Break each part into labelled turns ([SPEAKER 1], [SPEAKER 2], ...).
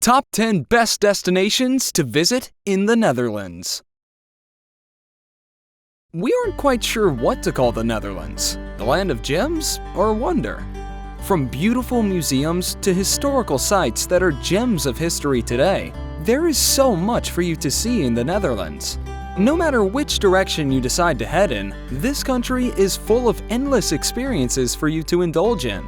[SPEAKER 1] Top 10 Best Destinations to Visit in the Netherlands. We aren't quite sure what to call the Netherlands, the land of gems or wonder. From beautiful museums to historical sites that are gems of history today, there is so much for you to see in the Netherlands. No matter which direction you decide to head in, this country is full of endless experiences for you to indulge in.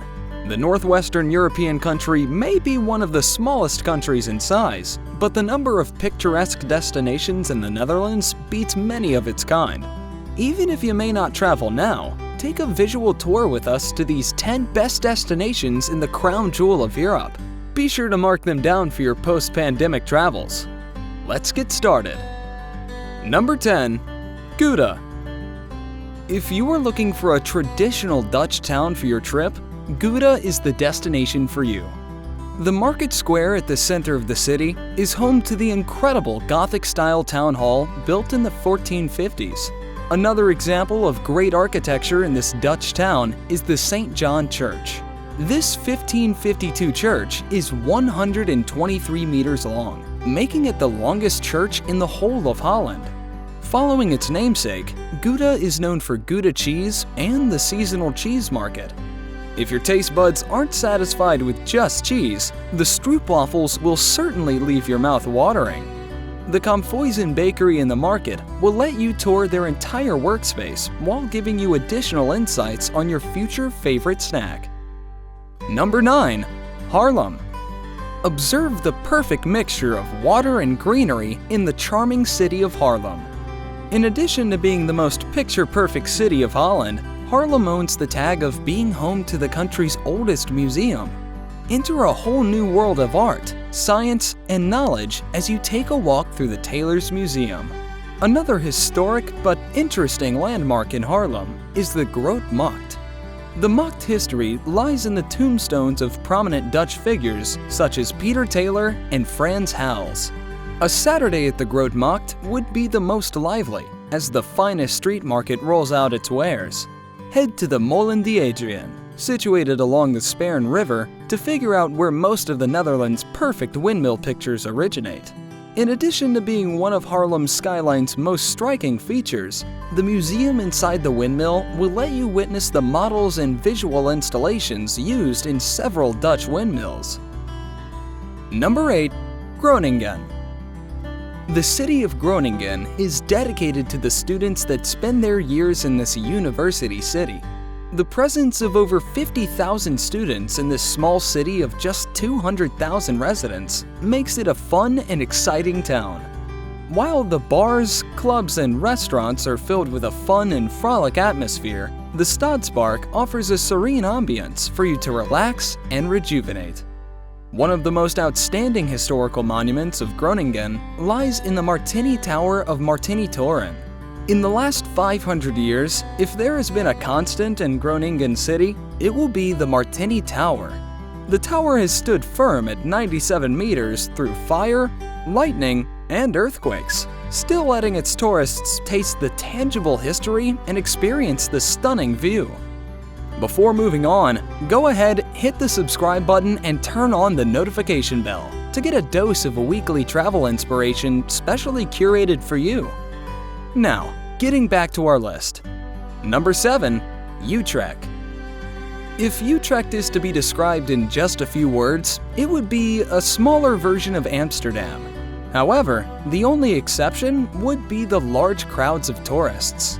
[SPEAKER 1] The northwestern European country may be one of the smallest countries in size, but the number of picturesque destinations in the Netherlands beats many of its kind. Even if you may not travel now, take a visual tour with us to these 10 best destinations in the crown jewel of Europe. Be sure to mark them down for your post-pandemic travels. Let's get started. Number 10. Gouda. If you are looking for a traditional Dutch town for your trip, Gouda is the destination for you. The market square at the center of the city is home to the incredible Gothic Style Town Hall built in the 1450s. Another example of great architecture in this Dutch town is the St. John Church. This 1552 church is 123 meters long, making it the longest church in the whole of Holland. Following its namesake, Gouda is known for Gouda cheese and the seasonal cheese market. If your taste buds aren't satisfied with just cheese, the stroopwafels will certainly leave your mouth watering. The Comfoizen bakery in the market will let you tour their entire workspace while giving you additional insights on your future favorite snack. Number 9. Haarlem. Observe the perfect mixture of water and greenery in the charming city of Haarlem. In addition to being the most picture-perfect city of Holland, Haarlem owns the tag of being home to the country's oldest museum. Enter a whole new world of art, science, and knowledge as you take a walk through the Teylers Museum. Another historic but interesting landmark in Haarlem is the Grote Markt. The Markt history lies in the tombstones of prominent Dutch figures such as Pieter Teyler and Frans Hals. A Saturday at the Grote Markt would be the most lively, as the finest street market rolls out its wares. Head to the Molen de Adriaan, situated along the Spern River, to figure out where most of the Netherlands' perfect windmill pictures originate. In addition to being one of Haarlem's skyline's most striking features, the museum inside the windmill will let you witness the models and visual installations used in several Dutch windmills. Number 8. Groningen. The city of Groningen is dedicated to the students that spend their years in this university city. The presence of over 50,000 students in this small city of just 200,000 residents makes it a fun and exciting town. While the bars, clubs, and restaurants are filled with a fun and frolic atmosphere, the Stadspark offers a serene ambience for you to relax and rejuvenate. One of the most outstanding historical monuments of Groningen lies in the Martini Tower of Martini Toren. In the last 500 years, if there has been a constant in Groningen city, it will be the Martini Tower. The tower has stood firm at 97 meters through fire, lightning, and earthquakes, still letting its tourists taste the tangible history and experience the stunning view. Before moving on, go ahead, hit the subscribe button and turn on the notification bell to get a dose of a weekly travel inspiration specially curated for you. Now, getting back to our list. Number 7. Utrecht. If Utrecht is to be described in just a few words, it would be a smaller version of Amsterdam. However, the only exception would be the large crowds of tourists.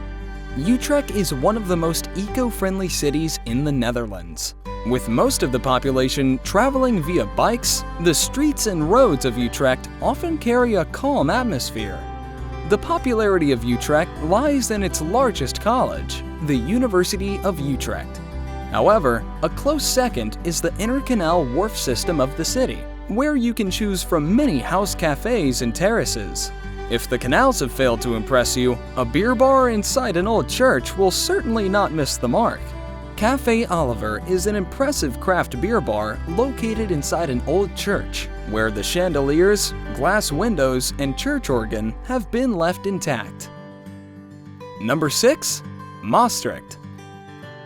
[SPEAKER 1] Utrecht is one of the most eco-friendly cities in the Netherlands. With most of the population traveling via bikes, the streets and roads of Utrecht often carry a calm atmosphere. The popularity of Utrecht lies in its largest college, the University of Utrecht. However, a close second is the intercanal wharf system of the city, where you can choose from many house cafes and terraces. If the canals have failed to impress you, a beer bar inside an old church will certainly not miss the mark. Café Oliver is an impressive craft beer bar located inside an old church, where the chandeliers, glass windows, and church organ have been left intact. Number 6. Maastricht.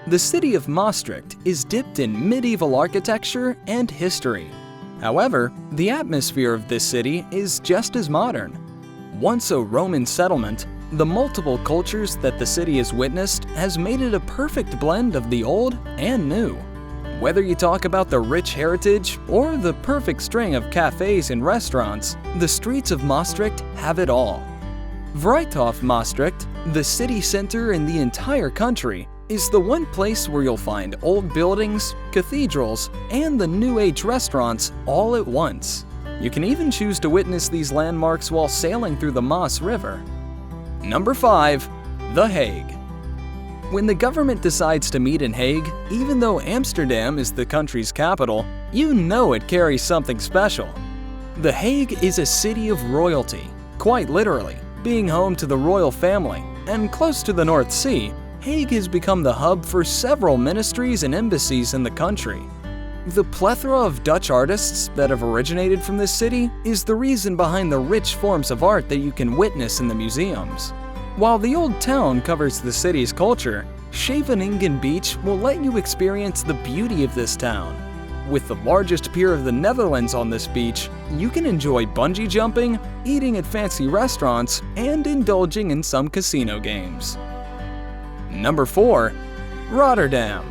[SPEAKER 1] The city of Maastricht is dipped in medieval architecture and history. However, the atmosphere of this city is just as modern. Once a Roman settlement, the multiple cultures that the city has witnessed has made it a perfect blend of the old and new. Whether you talk about the rich heritage or the perfect string of cafes and restaurants, the streets of Maastricht have it all. Vrijthof Maastricht, the city center in the entire country, is the one place where you'll find old buildings, cathedrals, and the new age restaurants all at once. You can even choose to witness these landmarks while sailing through the Maas River. Number 5. The Hague. When the government decides to meet in Hague, even though Amsterdam is the country's capital, you know it carries something special. The Hague is a city of royalty, quite literally. Being home to the royal family and close to the North Sea, Hague has become the hub for several ministries and embassies in the country. The plethora of Dutch artists that have originated from this city is the reason behind the rich forms of art that you can witness in the museums. While the old town covers the city's culture, Scheveningen Beach will let you experience the beauty of this town. With the largest pier of the Netherlands on this beach, you can enjoy bungee jumping, eating at fancy restaurants, and indulging in some casino games. Number 4. Rotterdam.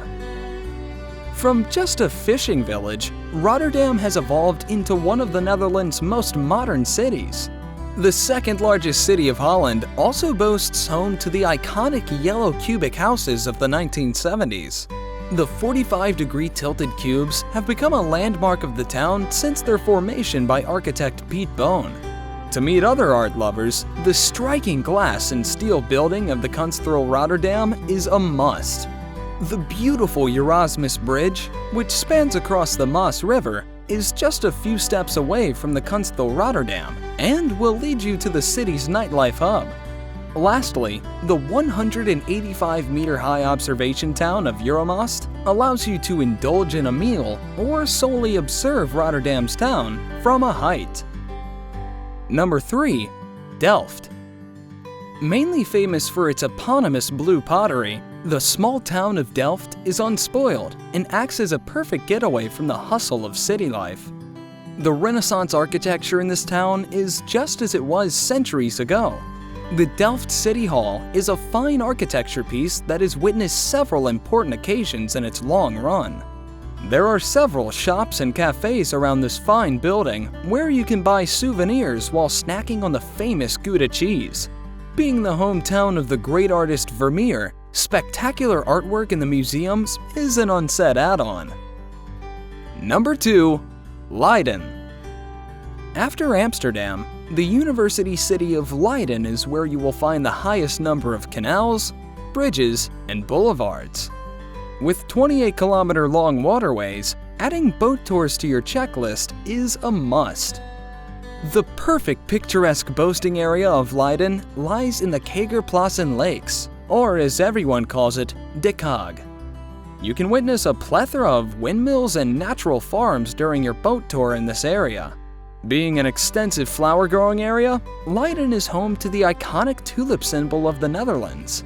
[SPEAKER 1] From just a fishing village, Rotterdam has evolved into one of the Netherlands' most modern cities. The second largest city of Holland also boasts home to the iconic yellow cubic houses of the 1970s. The 45-degree tilted cubes have become a landmark of the town since their formation by architect Pieter. To meet other art lovers, the striking glass and steel building of the Kunsthalle Rotterdam is a must. The beautiful Erasmus Bridge, which spans across the Maas River, is just a few steps away from the Kunsthalle Rotterdam and will lead you to the city's nightlife hub. Lastly, the 185-meter-high observation town of Euromast allows you to indulge in a meal or solely observe Rotterdam's town from a height. Number 3. Delft. Mainly famous for its eponymous blue pottery, the small town of Delft is unspoiled and acts as a perfect getaway from the hustle of city life. The Renaissance architecture in this town is just as it was centuries ago. The Delft City Hall is a fine architecture piece that has witnessed several important occasions in its long run. There are several shops and cafes around this fine building where you can buy souvenirs while snacking on the famous Gouda cheese. Being the hometown of the great artist Vermeer, spectacular artwork in the museums is an unsaid add-on. Number 2. Leiden. After Amsterdam, the university city of Leiden is where you will find the highest number of canals, bridges, and boulevards. With 28-kilometer-long waterways, adding boat tours to your checklist is a must. The perfect picturesque boasting area of Leiden lies in the Kagerplassen Lakes, or as everyone calls it, de Haag. You can witness a plethora of windmills and natural farms during your boat tour in this area. Being an extensive flower-growing area, Leiden is home to the iconic tulip symbol of the Netherlands.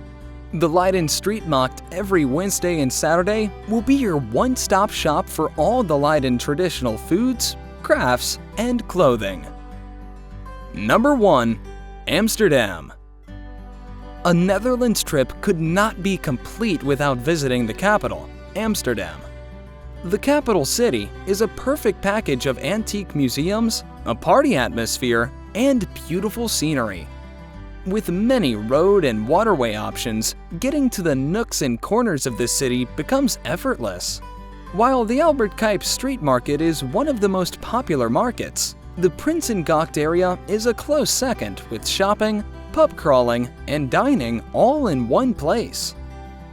[SPEAKER 1] The Leiden Street Markt every Wednesday and Saturday will be your one-stop shop for all the Leiden traditional foods, crafts, and clothing. Number 1. Amsterdam. A Netherlands trip could not be complete without visiting the capital, Amsterdam. The capital city is a perfect package of antique museums, a party atmosphere, and beautiful scenery. With many road and waterway options, getting to the nooks and corners of this city becomes effortless. While the Albert Cuyp Street Market is one of the most popular markets, the Prinsengracht area is a close second with shopping, pub crawling, and dining all in one place.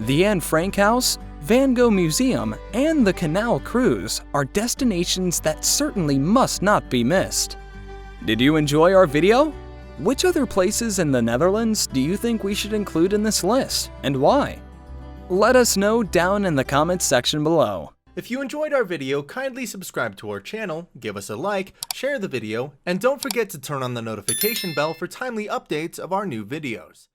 [SPEAKER 1] The Anne Frank House, Van Gogh Museum, and the Canal Cruise are destinations that certainly must not be missed. Did you enjoy our video? Which other places in the Netherlands do you think we should include in this list, and why? Let us know down in the comments section below.
[SPEAKER 2] If you enjoyed our video, kindly subscribe to our channel, give us a like, share the video, and don't forget to turn on the notification bell for timely updates of our new videos.